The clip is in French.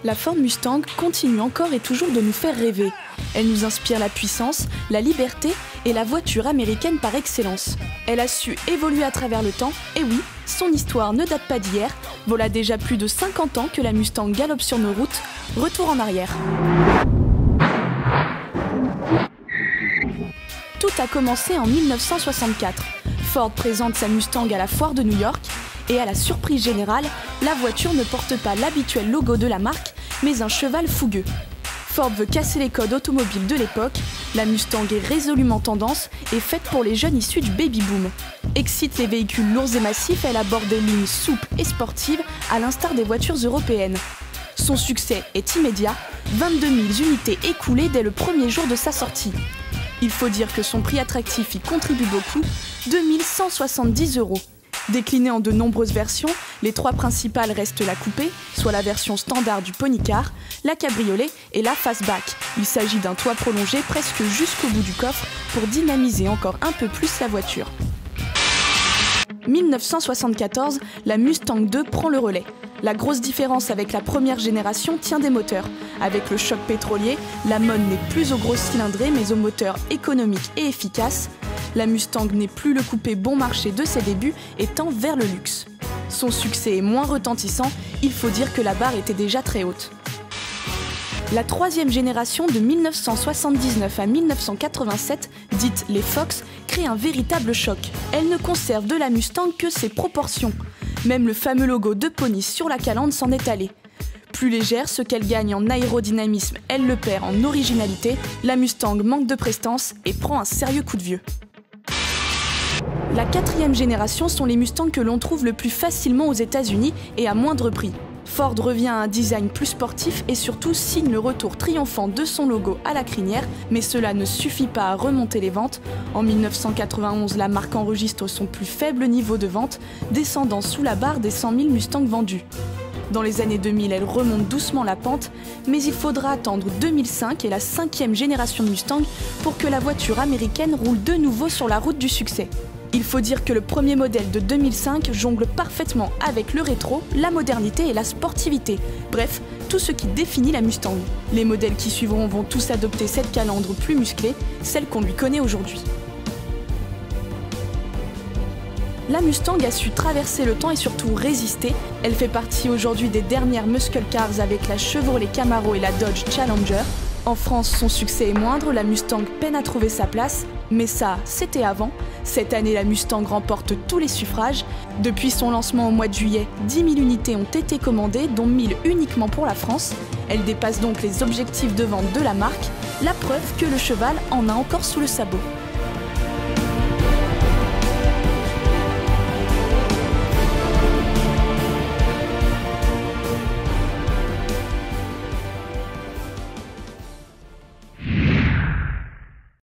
La Ford Mustang continue encore et toujours de nous faire rêver. Elle nous inspire la puissance, la liberté et la voiture américaine par excellence. Elle a su évoluer à travers le temps, et oui, son histoire ne date pas d'hier. Voilà déjà plus de 50 ans que la Mustang galope sur nos routes. Retour en arrière. Tout a commencé en 1964. Ford présente sa Mustang à la foire de New York. Et à la surprise générale, la voiture ne porte pas l'habituel logo de la marque, mais un cheval fougueux. Ford veut casser les codes automobiles de l'époque. La Mustang est résolument tendance et faite pour les jeunes issus du baby-boom. Excite les véhicules lourds et massifs, elle aborde des lignes souples et sportives, à l'instar des voitures européennes. Son succès est immédiat, 22 000 unités écoulées dès le premier jour de sa sortie. Il faut dire que son prix attractif y contribue beaucoup, 2 170 €. Déclinées en de nombreuses versions, les trois principales restent la coupé, soit la version standard du Pony Car, la cabriolet et la fastback. Il s'agit d'un toit prolongé presque jusqu'au bout du coffre pour dynamiser encore un peu plus la voiture. 1974, la Mustang 2 prend le relais. La grosse différence avec la première génération tient des moteurs. Avec le choc pétrolier, la mode n'est plus aux grosses cylindrées mais aux moteurs économiques et efficaces. La Mustang n'est plus le coupé bon marché de ses débuts et tend vers le luxe. Son succès est moins retentissant, il faut dire que la barre était déjà très haute. La troisième génération de 1979 à 1987, dite les Fox, crée un véritable choc. Elle ne conserve de la Mustang que ses proportions. Même le fameux logo de Pony sur la calandre s'en est allé. Plus légère, ce qu'elle gagne en aérodynamisme, elle le perd en originalité. La Mustang manque de prestance et prend un sérieux coup de vieux. La quatrième génération sont les Mustangs que l'on trouve le plus facilement aux États-Unis et à moindre prix. Ford revient à un design plus sportif et surtout signe le retour triomphant de son logo à la crinière, mais cela ne suffit pas à remonter les ventes. En 1991, la marque enregistre son plus faible niveau de vente, descendant sous la barre des 100 000 Mustangs vendus. Dans les années 2000, elle remonte doucement la pente, mais il faudra attendre 2005 et la cinquième génération de Mustang pour que la voiture américaine roule de nouveau sur la route du succès. Il faut dire que le premier modèle de 2005 jongle parfaitement avec le rétro, la modernité et la sportivité. Bref, tout ce qui définit la Mustang. Les modèles qui suivront vont tous adopter cette calandre plus musclée, celle qu'on lui connaît aujourd'hui. La Mustang a su traverser le temps et surtout résister. Elle fait partie aujourd'hui des dernières muscle cars avec la Chevrolet Camaro et la Dodge Challenger. En France, son succès est moindre, la Mustang peine à trouver sa place, mais ça, c'était avant. Cette année, la Mustang remporte tous les suffrages. Depuis son lancement au mois de juillet, 10 000 unités ont été commandées, dont 1 000 uniquement pour la France. Elle dépasse donc les objectifs de vente de la marque, la preuve que le cheval en a encore sous le sabot.